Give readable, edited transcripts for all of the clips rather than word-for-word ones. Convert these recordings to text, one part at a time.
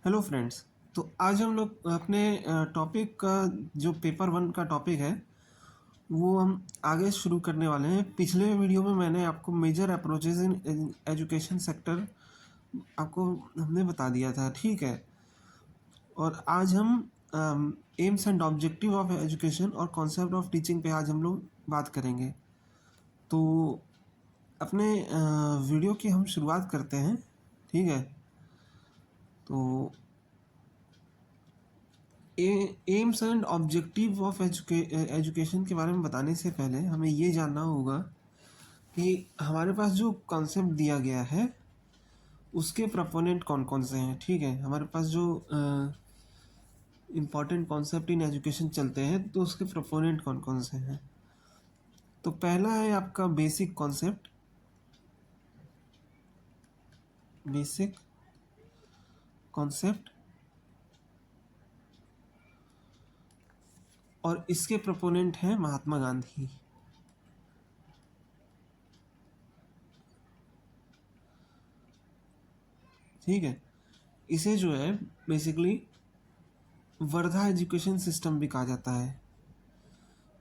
Hello friends. तो आज हम लोग अपने टॉपिक का जो पेपर वन का टॉपिक है वो हम आगे शुरू करने वाले हैं। पिछले वीडियो में मैंने आपको major approaches in education sector आपको हमने बता दिया था, ठीक है। और आज हम AIIMS and objective of education और कॉन्सेप्ट ऑफ टीचिंग पे आज हम लोग बात करेंगे। तो अपने वीडियो की हम शुरुआत करते हैं, ठीक है। तो AIIMS and objective of education के बारे में बताने से पहले हमें ये जानना होगा कि हमारे पास जो कॉन्सेप्ट दिया गया है उसके प्रोपोनेंट कौन कौन से हैं, ठीक है। हमारे पास जो इम्पॉर्टेंट कॉन्सेप्ट इन एजुकेशन चलते हैं तो उसके प्रोपोनेंट कौन कौन से हैं। तो पहला है आपका बेसिक कॉन्सेप्ट। बेसिक कॉन्सेप्ट और इसके प्रोपोनेंट हैं महात्मा गांधी, ठीक है। इसे जो है बेसिकली वर्धा एजुकेशन सिस्टम भी कहा जाता है।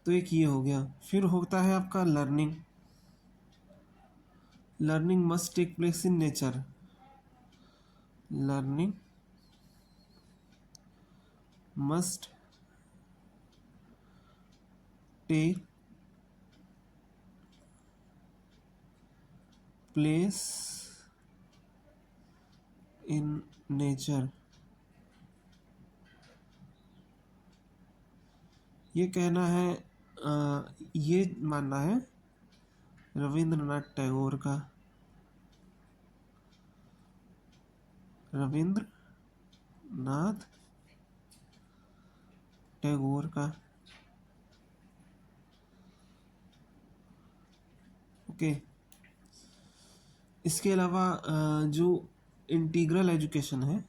तो एक ये हो गया। फिर होता है आपका learning. Learning must take place in nature. Learning must take place in nature. ये कहना है, ये मानना है रविंद्रनाथ टैगोर का। रविंद्रनाथ टैगोर का, ओके। इसके अलावा जो इंटीग्रल एजुकेशन है,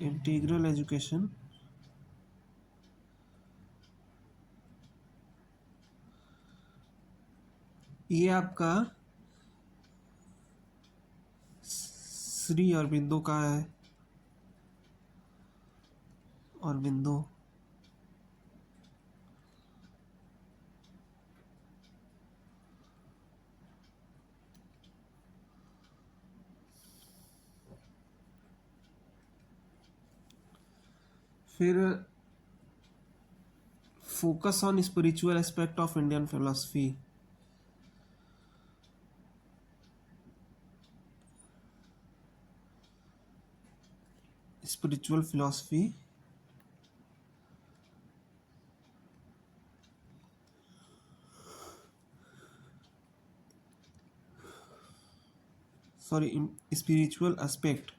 इंटीग्रल एजुकेशन ये आपका श्री अरबिंदो का है। अरबिंदो। फिर focus on spiritual aspect of Indian philosophy. Spiritual philosophy sorry spiritual aspect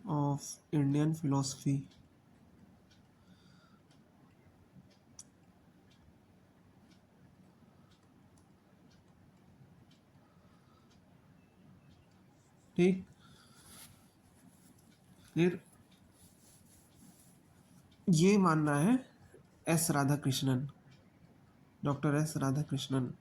of Indian philosophy. ठीक। फिर ये मानना है S Radhakrishnan, doctor S Radhakrishnan.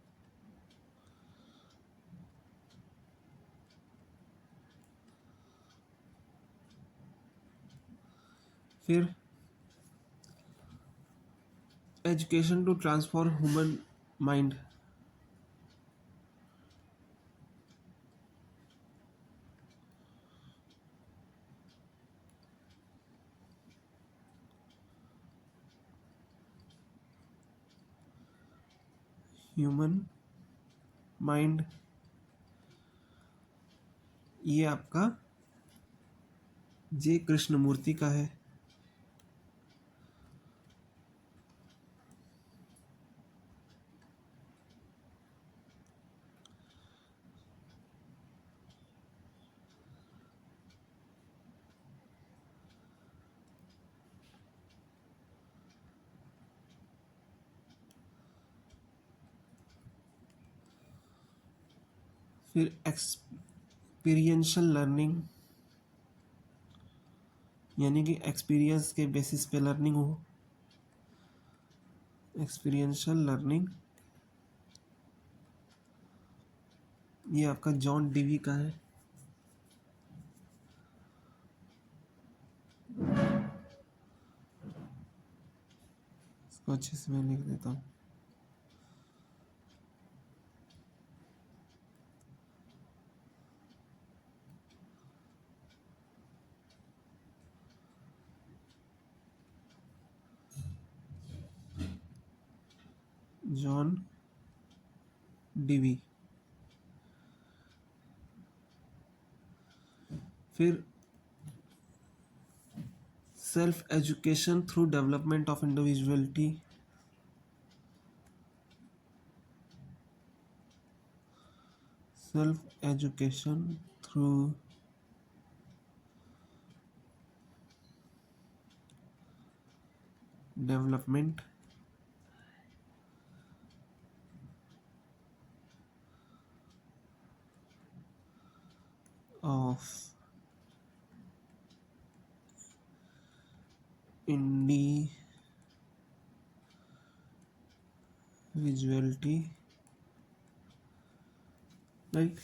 फिर education to transform human mind. Human mind ये आपका जे कृष्णमूर्ति का है। फिर एक्सपीरियंशियल लर्निंग, यानी कि एक्सपीरियंस के बेसिस पे लर्निंग हो, एक्सपीरियंशियल लर्निंग। ये आपका जॉन डीवी का है। इसको अच्छे से मैं लिख देता हूँ। John Dewey. फिर self education through development of individuality, self education through development of individuality, right.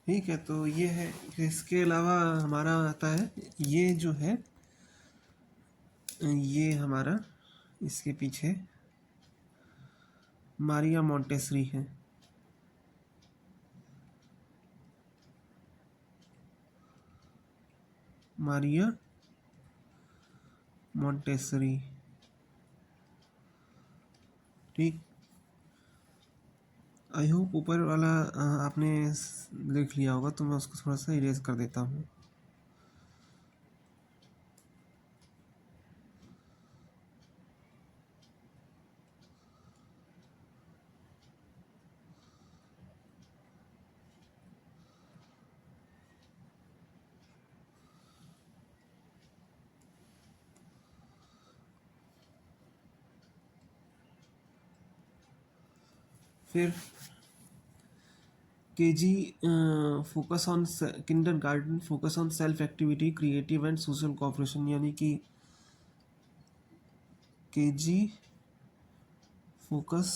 ठीक है, तो ये है। इसके अलावा हमारा आता है, ये जो है, ये हमारा इसके पीछे मारिया मोंटेसरी है। मारिया मोंटेसरी, ठीक। आई होप ऊपर वाला आपने लिख लिया होगा, तो मैं उसको थोड़ा सा इरेज कर देता हूँ। फिर KG focus on kindergarten focus on self activity, creative and social cooperation, यानी कि KG focus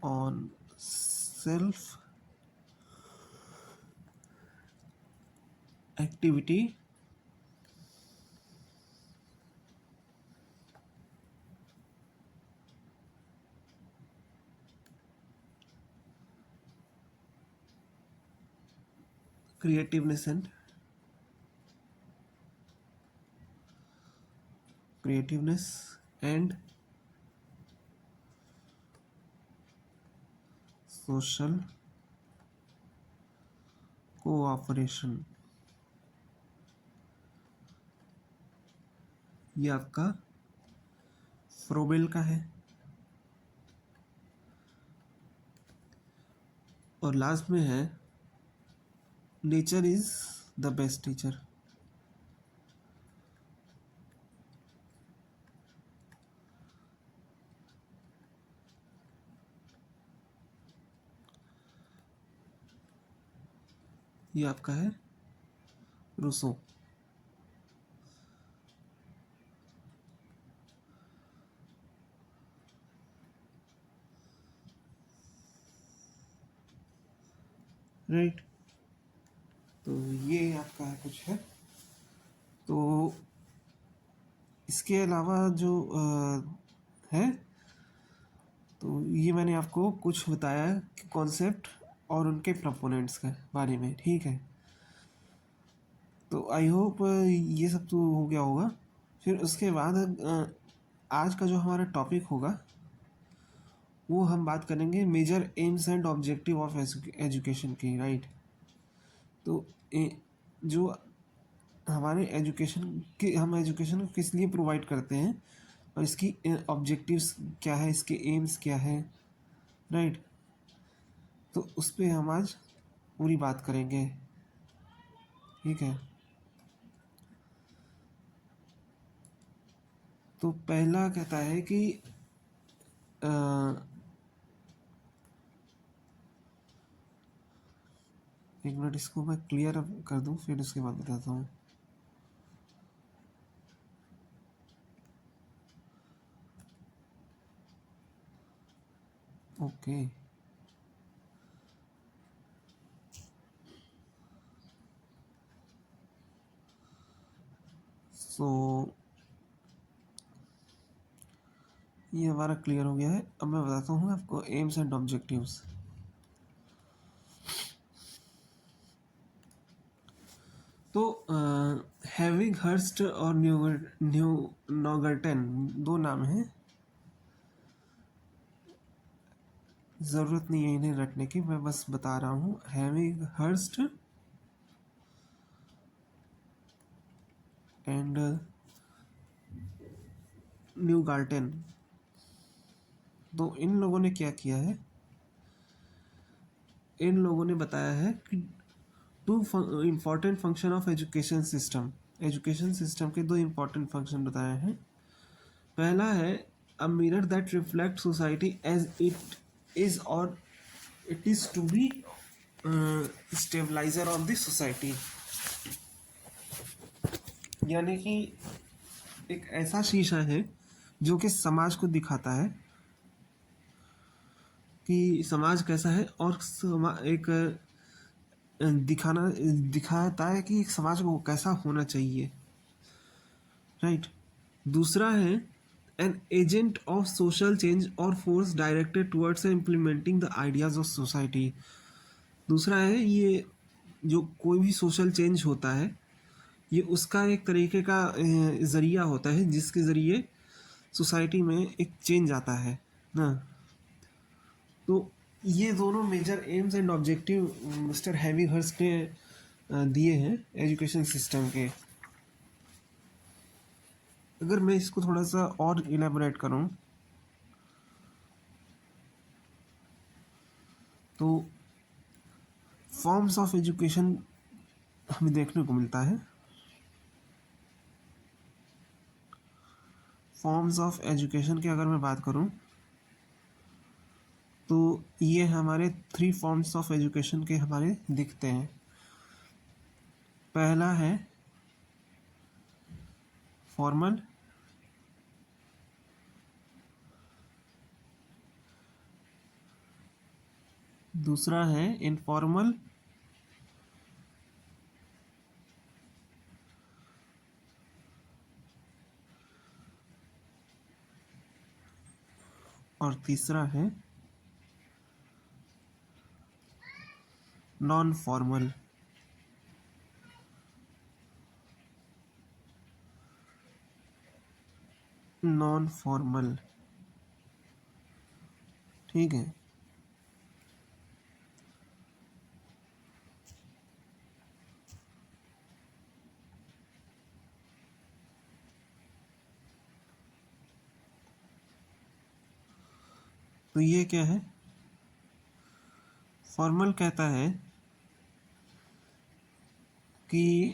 on self activity, creativeness and social cooperation। ये आपका फ्रोबेल का है। और लास्ट में है nature is the best teacher. ये आपका है रूसो। राइट, तो ये आपका कुछ है। तो इसके अलावा जो है, तो ये मैंने आपको कुछ बताया कि कॉन्सेप्ट और उनके प्रोपोनेंट्स के बारे में, ठीक है। तो आई होप ये सब तो हो गया होगा। फिर उसके बाद आज का जो हमारा टॉपिक होगा वो हम बात करेंगे major aims and objective of education की, राइट। तो जो हमारे एजुकेशन के, हम एजुकेशन को किस लिए प्रोवाइड करते हैं और इसकी ऑब्जेक्टिव्स क्या है, इसके एम्स क्या है, राइट। तो उस पर हम आज पूरी बात करेंगे, ठीक है। तो पहला कहता है कि अ, एक मिनट, इसको मैं क्लियर कर दूं फिर उसके बाद बताता हूँ। ओके, सो ये हमारा क्लियर हो गया है। अब मैं बताता हूँ आपको एम्स एंड ऑब्जेक्टिव्स। तो हैविंग हर्स्ट और न्यू नॉगर्टन दो नाम हैं, ज़रूरत नहीं है इन्हें रटने की, मैं बस बता रहा हूँ। हैविंग हर्स्ट एंड न्यू गार्टन, तो इन लोगों ने क्या किया है, इन लोगों ने बताया है कि two important function of education system, education system के दो इम्पॉर्टेंट फंक्शन बताए हैं। पहला है a mirror that reflect society as it is और it is to be stabiliser of the society, यानी कि एक ऐसा शीशा है जो कि समाज को दिखाता है कि समाज कैसा है, और एक दिखाता है कि एक समाज को कैसा होना चाहिए, राइट। दूसरा है an agent of social change और force directed towards implementing the ideas of society. दूसरा है ये जो कोई भी सोशल चेंज होता है ये उसका एक तरीके का ज़रिया होता है जिसके ज़रिए सोसाइटी में एक चेंज आता है ना। तो ये दोनों major aims and objective mister Havighurst ने दिए हैं एजुकेशन सिस्टम के। अगर मैं इसको थोड़ा सा और इलेबोरेट करूं तो फॉर्म्स ऑफ एजुकेशन हमें देखने को मिलता है। फॉर्म्स ऑफ एजुकेशन की अगर मैं बात करूं तो ये हमारे 3 फॉर्म्स ऑफ एजुकेशन के हमारे दिखते हैं। पहला है फॉर्मल, दूसरा है इनफॉर्मल, और तीसरा है नॉन फॉर्मल। नॉन फॉर्मल, ठीक है। तो ये क्या है, फॉर्मल कहता है कि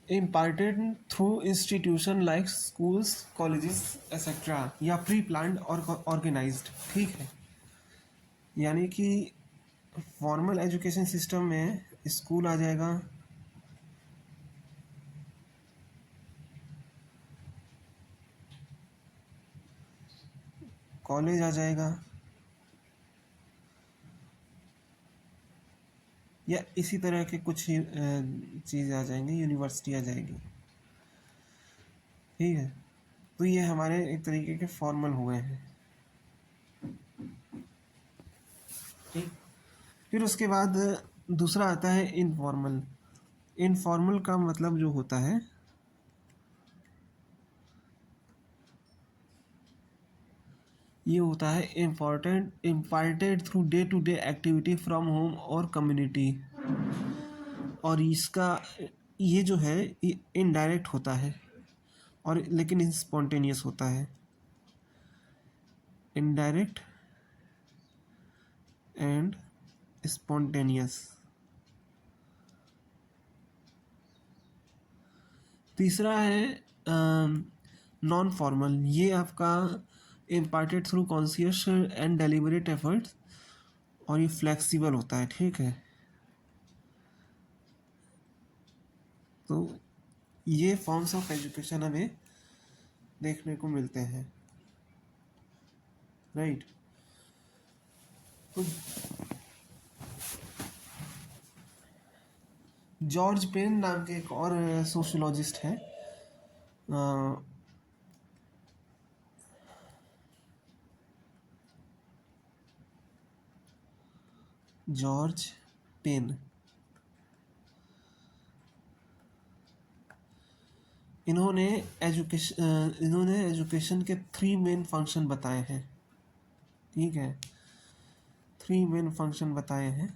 imparted through institution like schools, colleges, etc. या प्री प्लान्ड और ऑर्गेनाइज्ड, ठीक है। यानी कि फॉर्मल एजुकेशन सिस्टम में स्कूल आ जाएगा, कॉलेज आ जाएगा, या इसी तरह के कुछ चीज़ आ जाएंगी, यूनिवर्सिटी आ जाएगी, ठीक है। तो ये हमारे एक तरीके के फॉर्मल हुए हैं। ठीक। फिर उसके बाद दूसरा आता है इनफॉर्मल। इनफॉर्मल का मतलब जो होता है, ये होता है imparted through day to day activity from home और कम्युनिटी। और इसका ये जो है ये इनडायरेक्ट होता है और लेकिन स्पॉन्टेनियस होता है। Indirect and spontaneous. तीसरा है नॉन फॉर्मल। ये आपका imparted through conscious and deliberate efforts और ये फ्लेक्सिबल होता है। ठीक है, तो ये फॉर्म्स ऑफ एजुकेशन हमें देखने को मिलते हैं, राइट। तो जॉर्ज पेन नाम के एक और सोशियोलॉजिस्ट है, जॉर्ज पेन। इन्होंने एजुकेशन के 3 मेन फंक्शन बताए हैं। ठीक है, 3 मेन फंक्शन बताए हैं।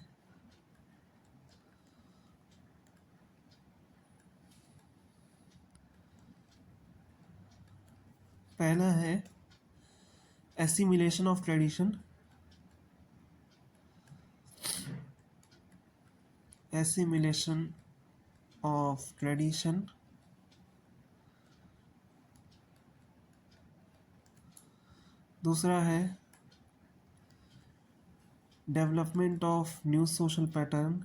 पहला है assimilation of tradition. Assimilation of tradition. दूसरा है development of new social pattern.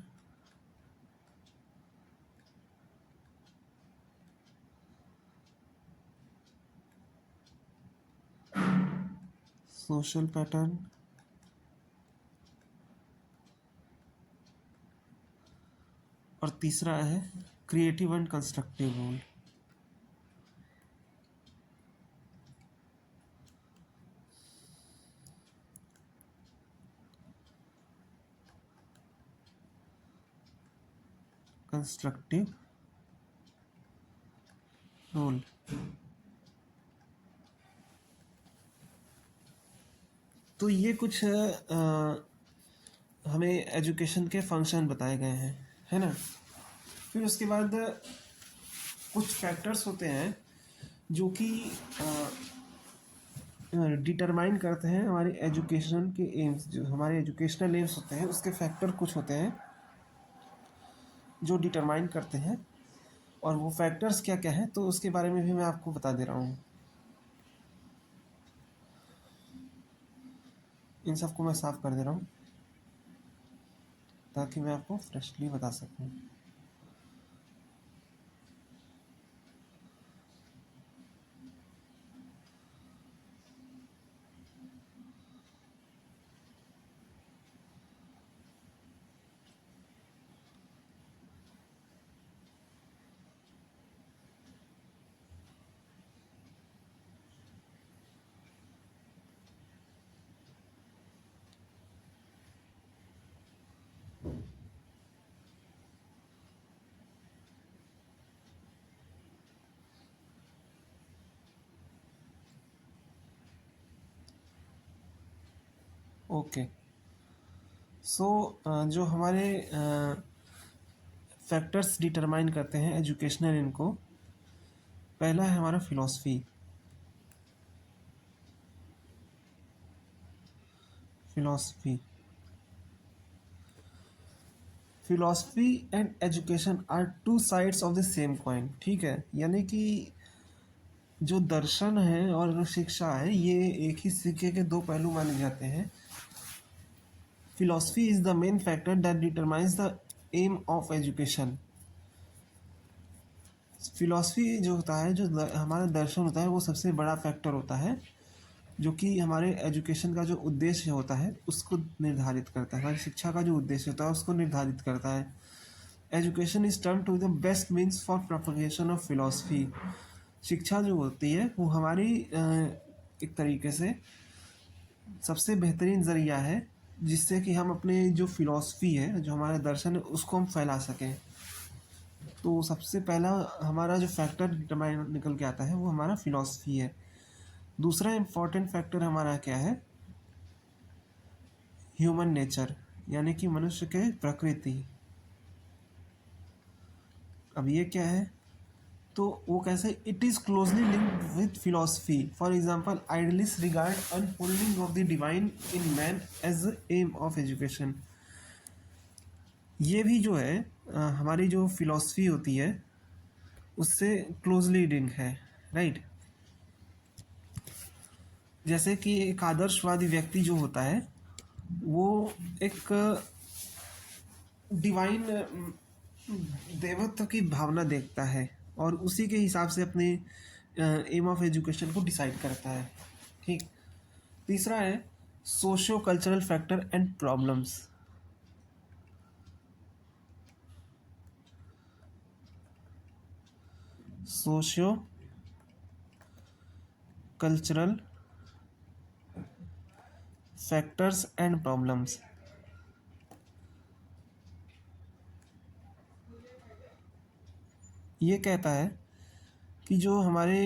Social pattern. और तीसरा है creative and constructive role. Constructive role. तो ये कुछ हमें एजुकेशन के फंक्शन बताए गए हैं, है ना। फिर उसके बाद कुछ फैक्टर्स होते हैं जो कि डिटरमाइन करते हैं हमारे एजुकेशन के एम्स। जो हमारे एजुकेशनल एम्स होते हैं उसके फैक्टर कुछ होते हैं जो डिटरमाइन करते हैं, और वो फैक्टर्स क्या क्या हैं तो उसके बारे में भी मैं आपको बता दे रहा हूँ। इन सबको मैं साफ कर दे रहा हूँ ताकि मैं आपको फ्रेशली बता सकूँ। ओके, सो जो हमारे फैक्टर्स डिटरमाइन करते हैं एजुकेशनल इनको, पहला है हमारा philosophy. Philosophy philosophy and education are 2 sides of the same coin. ठीक है, यानी कि जो दर्शन है और जो शिक्षा है ये एक ही सिक्के के 2 पहलू माने जाते हैं। Philosophy is the main factor that determines the aim of education. Philosophy जो होता है, जो हमारा दर्शन होता है, वो सबसे बड़ा फैक्टर होता है जो कि हमारे एजुकेशन का जो उद्देश्य होता है उसको निर्धारित करता है। हमारी शिक्षा का जो उद्देश्य होता है उसको निर्धारित करता है। Education is turn to the best means for propagation of philosophy. शिक्षा जो होती है वो हमारी एक तरीके से सबसे बेहतरीन ज़रिया है जिससे कि हम अपने जो फिलॉसफी है, जो हमारा दर्शन है, उसको हम फैला सकें। तो सबसे पहला हमारा जो फैक्टर डिटरमाइन निकल के आता है वो हमारा फिलॉसफी है। दूसरा इम्पॉर्टेंट फैक्टर हमारा क्या है? ह्यूमन नेचर, यानी कि मनुष्य के प्रकृति। अब ये क्या है? तो वो कैसे? It is closely linked with philosophy. For example, idealist regard unfolding of the divine in man as the aim of education. ये भी जो है हमारी जो फिलॉसफी होती है उससे क्लोजली लिंक है, राइट। जैसे कि एक आदर्शवादी व्यक्ति जो होता है वो एक डिवाइन देवत्व की भावना देखता है और उसी के हिसाब से अपने एम ऑफ एजुकेशन को डिसाइड करता है, ठीक। तीसरा है socio cultural factor and problems. Socio cultural factors and problems. ये कहता है कि जो हमारे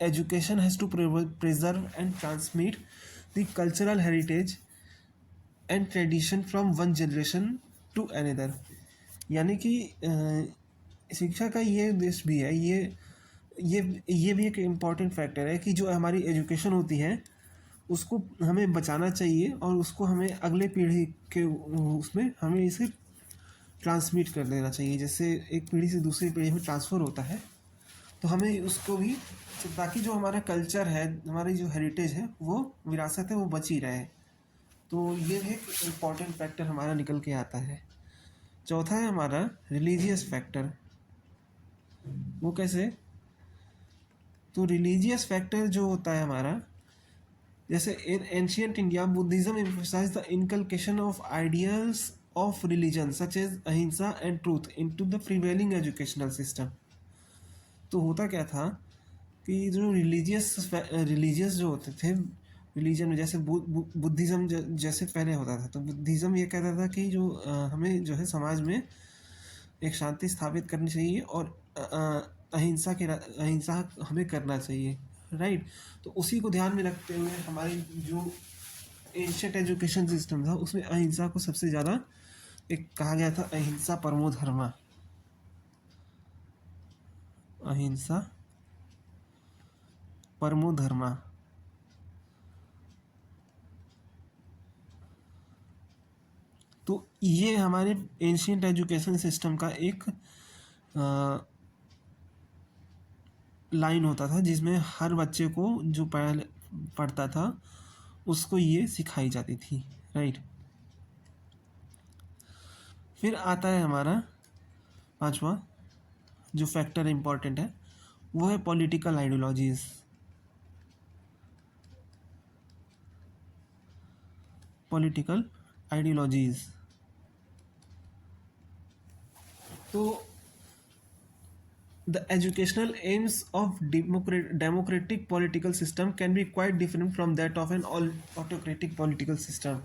education has to preserve and transmit the cultural heritage and tradition from one generation to another. यानी कि शिक्षा का ये उद्देश्य भी है, ये भी एक इम्पॉर्टेंट फैक्टर है कि जो हमारी एजुकेशन होती है उसको हमें बचाना चाहिए और उसको हमें अगले पीढ़ी के उसमें हमें इसे ट्रांसमिट कर देना चाहिए। जैसे एक पीढ़ी से दूसरी पीढ़ी में ट्रांसफ़र होता है तो हमें उसको भी, ताकि जो हमारा कल्चर है, हमारी जो हेरिटेज है, वो विरासत है, वो बची रहे। तो ये भी एक इम्पॉर्टेंट फैक्टर हमारा निकल के आता है। चौथा है हमारा रिलीजियस फैक्टर। वो कैसे? तो रिलीजियस फैक्टर जो होता है हमारा, जैसे in ancient India Buddhism emphasise the inculcation of ideals of religion such as ahimsa and truth into the prevailing educational system. तो होता क्या था कि जो रिलीजियस जो होते थे रिलीजन में, जैसे बुद्धिज़्म जैसे पहले होता था, तो बुद्धिज़्म ये कहता था कि जो हमें जो है समाज में एक शांति स्थापित करनी चाहिए और अहिंसा हमें करना चाहिए, राइट। तो उसी को ध्यान में रखते हुए हमारी जो एंशिएंट एजुकेशन सिस्टम था उसमें अहिंसा को सबसे ज़्यादा एक कहा गया था, अहिंसा परमो धर्मा। अहिंसा परमो धर्मा। तो ये हमारे एंशिएंट एजुकेशन सिस्टम का एक लाइन होता था जिसमें हर बच्चे को जो पढ़ता था उसको ये सिखाई जाती थी, राइट। फिर आता है हमारा पांचवा जो फैक्टर इम्पॉर्टेंट है, वो है पॉलिटिकल आइडियोलॉजीज़। Political ideologies. तो the educational aims of democratic political system can be quite different from that of an autocratic political system।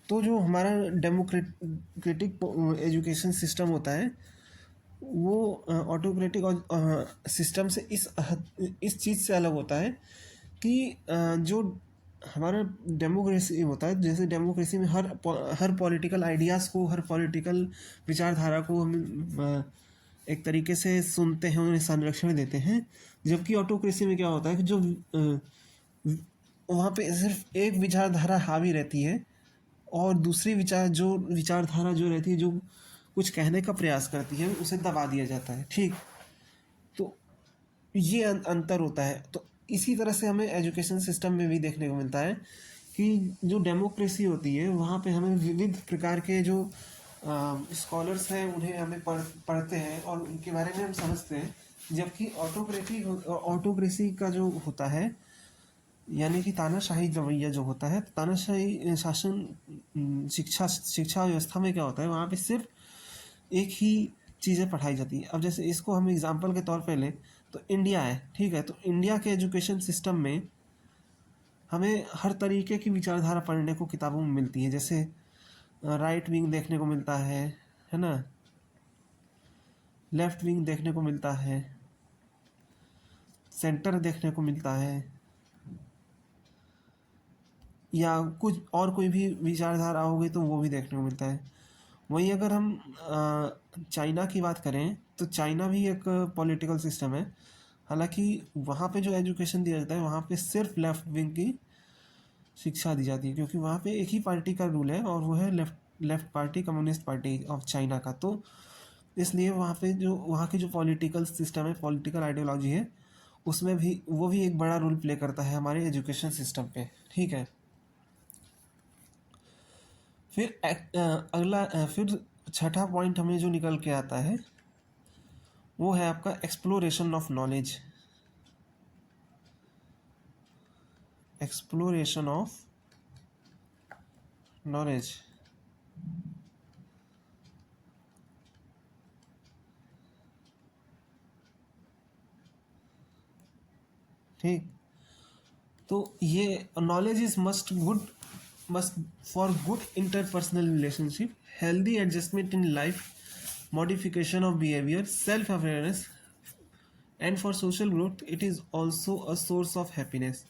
तो जो हमारा डेमोक्रेटिक एजुकेशन सिस्टम होता है वो ऑटोक्रेटिक सिस्टम से इस चीज़ से अलग होता है कि जो हमारा डेमोक्रेसी होता है, जैसे डेमोक्रेसी में हर पॉलिटिकल आइडियाज़ को, हर पॉलिटिकल विचारधारा को हम एक तरीके से सुनते हैं, उन्हें संरक्षण देते हैं। जबकि ऑटोक्रेसी में क्या होता है कि जो वहाँ पे सिर्फ एक विचारधारा हावी रहती है और दूसरी विचारधारा जो रहती है, जो कुछ कहने का प्रयास करती है, उसे दबा दिया जाता है, ठीक। तो ये अंतर होता है। तो इसी तरह से हमें एजुकेशन सिस्टम में भी देखने को मिलता है कि जो डेमोक्रेसी होती है वहाँ पे हमें विविध प्रकार के जो स्कॉलर्स हैं उन्हें हमें पढ़ते हैं और उनके बारे में हम समझते हैं। जबकि ऑटोक्रेसी का जो होता है, यानी कि तानाशाही रवैया जो होता है, तानाशाही शासन शिक्षा व्यवस्था में क्या होता है, वहाँ पे सिर्फ एक ही चीज़ें पढ़ाई जाती है। अब जैसे इसको हम एग्जांपल के तौर पे लें तो इंडिया है, ठीक है। तो इंडिया के एजुकेशन सिस्टम में हमें हर तरीके की विचारधारा पढ़ने को किताबों में मिलती है, जैसे राइट विंग देखने को मिलता है ना, लेफ्ट विंग देखने को मिलता है, सेंटर देखने को मिलता है, या कुछ और कोई भी विचारधारा हो गई तो वो भी देखने को मिलता है। वहीं अगर हम चाइना की बात करें तो चाइना भी एक पॉलिटिकल सिस्टम है। हालांकि वहाँ पे जो एजुकेशन दिया जाता है वहाँ पे सिर्फ लेफ्ट विंग की शिक्षा दी जाती है, क्योंकि वहाँ पे एक ही पार्टी का रूल है और वो है left left party, communist party of China का। तो इसलिए वहाँ पे जो वहाँ की जो पॉलिटिकल सिस्टम है, पॉलिटिकल आइडियोलॉजी है, उसमें भी वो भी एक बड़ा रोल प्ले करता है हमारे एजुकेशन सिस्टम पे। ठीक है। फिर अगला फिर छठा पॉइंट हमें जो निकल के आता है वो है आपका exploration of knowledge. Exploration of knowledge. ठीक। तो ये knowledge is must for good interpersonal relationship, healthy adjustment in life, modification of behaviour, self awareness and for social growth. It is also a source of happiness.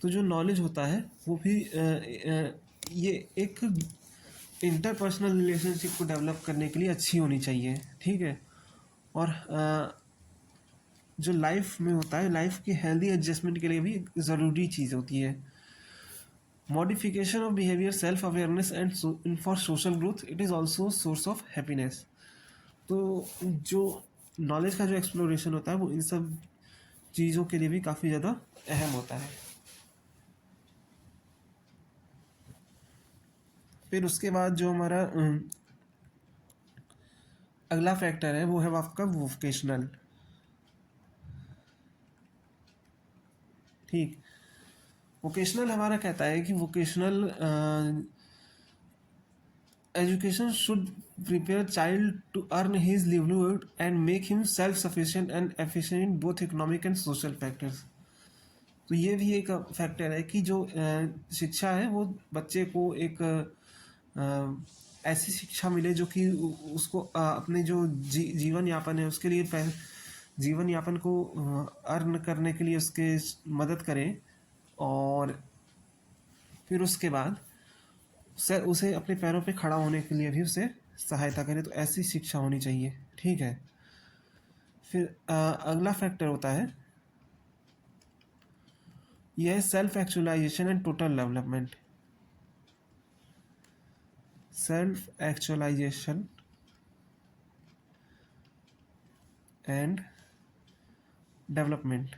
तो जो knowledge होता है वो भी ये एक इंटरपर्सनल रिलेशनशिप को डेवलप करने के लिए अच्छी होनी चाहिए। ठीक है। और जो लाइफ में होता है, लाइफ की हेल्दी एडजस्टमेंट के लिए भी एक ज़रूरी चीज़ होती है। Modification of behaviour, self awareness and for social growth, it is also source of happiness. तो जो नॉलेज का जो एक्सप्लोरेशन होता है वो इन सब चीज़ों के लिए भी काफ़ी ज़्यादा अहम होता है। फिर उसके बाद जो हमारा अगला फैक्टर है वो है आपका वोकेशनल। ठीक। वोकेशनल हमारा कहता है कि vocational education should prepare child to earn his livelihood and make him self sufficient and efficient both economic and social factors. तो ये भी एक फैक्टर है कि जो शिक्षा है वो बच्चे को एक ऐसी शिक्षा मिले जो कि उसको अपने जो जीवन यापन है उसके लिए जीवन यापन को अर्न करने के लिए उसके मदद करें, और फिर उसके बाद उसे अपने पैरों पे खड़ा होने के लिए भी उसे सहायता करें। तो ऐसी शिक्षा होनी चाहिए। ठीक है। फिर अगला फैक्टर होता है यह है self actualization and total development. Self actualization and development.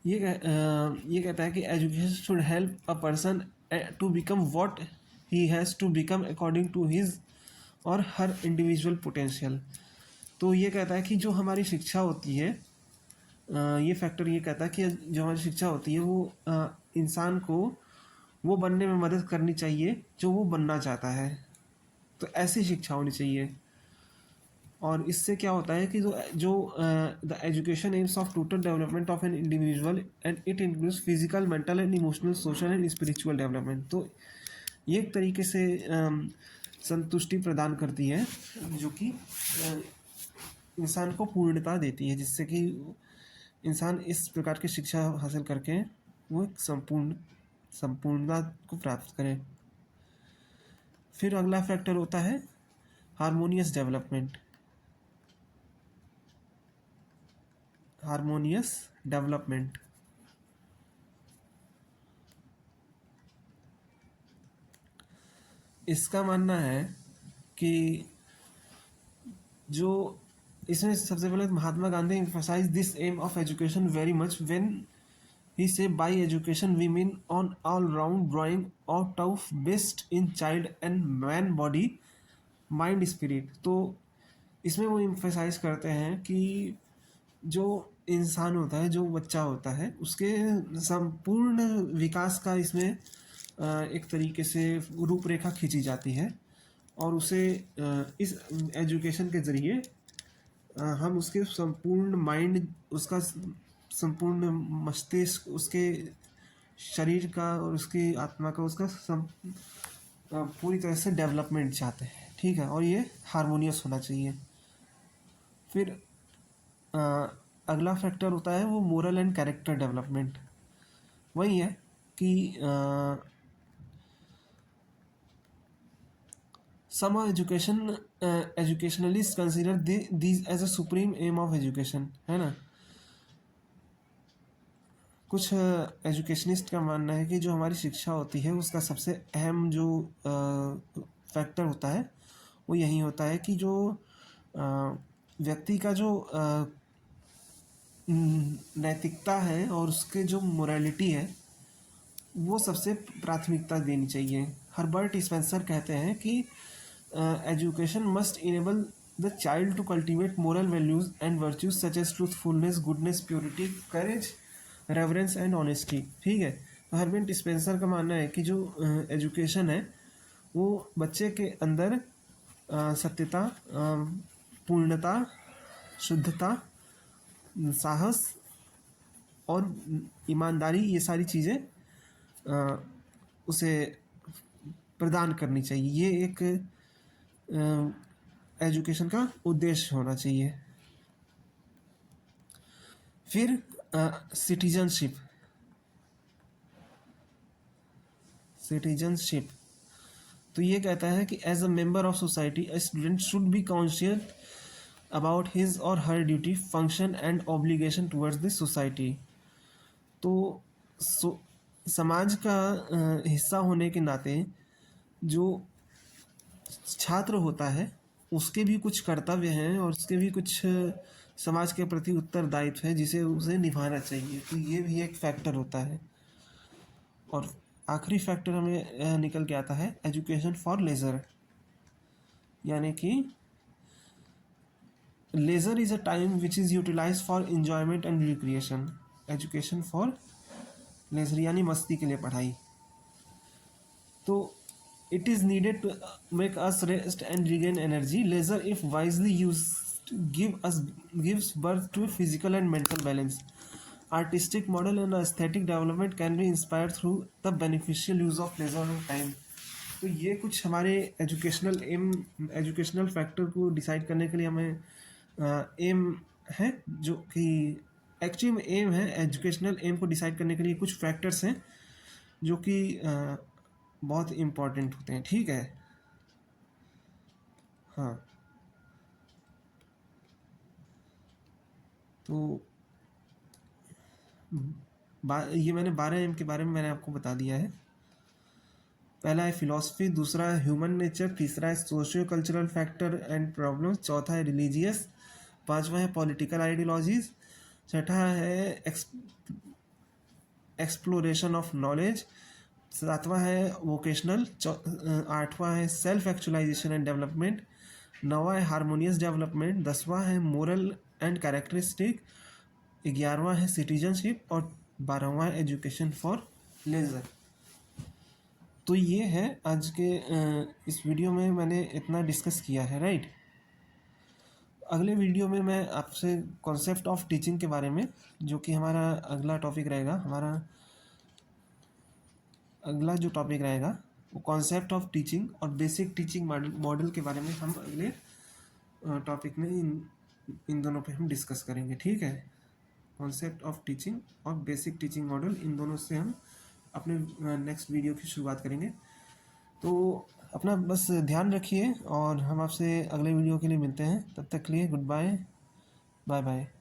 ये कहता है कि education should help a person to become what he has to become according to his और हर इंडिविजुअल पोटेंशियल। तो ये कहता है कि जो हमारी शिक्षा होती है, ये फैक्टर ये कहता है कि जो हमारी शिक्षा होती है वो इंसान को वो बनने में मदद करनी चाहिए जो वो बनना चाहता है। तो ऐसी शिक्षा होनी चाहिए। और इससे क्या होता है कि जो the education AIIMS of total development of an individual and it includes physical, mental and emotional, social and spiritual development. तो ये एक तरीके से संतुष्टि प्रदान करती है जो कि इंसान को पूर्णता देती है, जिससे कि इंसान इस प्रकार की शिक्षा हासिल करके वो एक संपूर्णता को प्राप्त करे। फिर अगला फैक्टर होता है हार्मोनियस डेवलपमेंट। Harmonious development. इसका मानना है कि जो इसमें सबसे पहले Mahatma Gandhi emphasise this aim of education very much when he say by education we mean on all round drawing out of best in child and man body, mind, spirit. तो इसमें वो एम्फसाइज करते हैं कि जो इंसान होता है, जो बच्चा होता है, उसके संपूर्ण विकास का इसमें एक तरीके से रूपरेखा खींची जाती है और उसे इस एजुकेशन के ज़रिए हम उसके संपूर्ण माइंड, उसका संपूर्ण मस्तिष्क, उसके शरीर का और उसकी आत्मा का, उसका पूरी तरह से डेवलपमेंट चाहते हैं, ठीक है, और ये हारमोनियस होना चाहिए। फिर अगला फैक्टर होता है वो मोरल एंड कैरेक्टर डेवलपमेंट। वही है कि some educationalists consider these as a supreme aim of education, है ना। कुछ एजुकेशनिस्ट का मानना है कि जो हमारी शिक्षा होती है उसका सबसे अहम जो फैक्टर होता है वो यही होता है कि जो व्यक्ति का जो नैतिकता है और उसके जो मोरालिटी है वो सबसे प्राथमिकता देनी चाहिए। हर्बर्ट स्पेंसर कहते हैं कि education must enable the child to cultivate moral values and virtues such as truthfulness, goodness, purity, courage, reverence and honesty, ठीक है। तो हर्बर्ट स्पेंसर का मानना है कि जो एजुकेशन है वो बच्चे के अंदर सत्यता, पूर्णता, शुद्धता, साहस और ईमानदारी, ये सारी चीज़ें उसे प्रदान करनी चाहिए। ये एक एजुकेशन का उद्देश्य होना चाहिए। फिर सिटीजनशिप। तो ये कहता है कि as a member of society a student should be conscious about his और her duty, function and obligation towards this society. तो समाज का हिस्सा होने के नाते जो छात्र होता है उसके भी कुछ कर्तव्य हैं और उसके भी कुछ समाज के प्रति उत्तरदायित्व है जिसे उसे निभाना चाहिए। तो ये भी एक फैक्टर होता है। और आखिरी फैक्टर हमें निकल के आता है एजुकेशन फॉर लेजर, यानी कि leisure is a time which is utilize for enjoyment and recreation. Education for leisure यानी मस्ती के लिए पढ़ाई। तो it is needed to make us rest and regain energy. Leisure, if wisely used, gives birth to physical and mental balance. Artistic model and aesthetic development can be inspired through the beneficial use of leisure and time. तो ये कुछ हमारे educational factor को decide करने के लिए हमें M है, जो कि एक्चुअली में एम है। एजुकेशनल एम को डिसाइड करने के लिए कुछ फैक्टर्स हैं जो कि बहुत इम्पॉर्टेंट होते हैं, ठीक है। हाँ, तो ये मैंने 12 एम के बारे में मैंने आपको बता दिया है। पहला है फिलॉसफी, दूसरा है ह्यूमन नेचर, तीसरा है socio cultural factor and problems, चौथा है रिलीजियस, पांचवा है पॉलिटिकल आइडियोलॉजीज, छठा है एक्सप्लोरेशन ऑफ नॉलेज, सातवां है वोकेशनल, आठवां है सेल्फ एक्चुअलाइजेशन एंड डेवलपमेंट, नौवां है हारमोनियस डेवलपमेंट, 10वां है मोरल एंड कैरेक्टरिस्टिक, 11वां है सिटीजनशिप और 12वां है एजुकेशन फॉर लेजर। तो ये है आज के इस वीडियो में मैंने इतना डिस्कस किया है, राइट। अगले वीडियो में मैं आपसे कॉन्सेप्ट ऑफ टीचिंग के बारे में, जो कि हमारा अगला टॉपिक रहेगा, हमारा अगला जो टॉपिक रहेगा वो कॉन्सेप्ट ऑफ टीचिंग और बेसिक टीचिंग मॉडल के बारे में हम अगले टॉपिक में इन दोनों पे हम डिस्कस करेंगे, ठीक है। कॉन्सेप्ट ऑफ टीचिंग और बेसिक टीचिंग मॉडल, इन दोनों से हम अपने नेक्स्ट वीडियो की शुरुआत करेंगे। तो अपना बस ध्यान रखिए और हम आपसे अगले वीडियो के लिए मिलते हैं। तब तक के लिए गुड बाय, बाय बाय।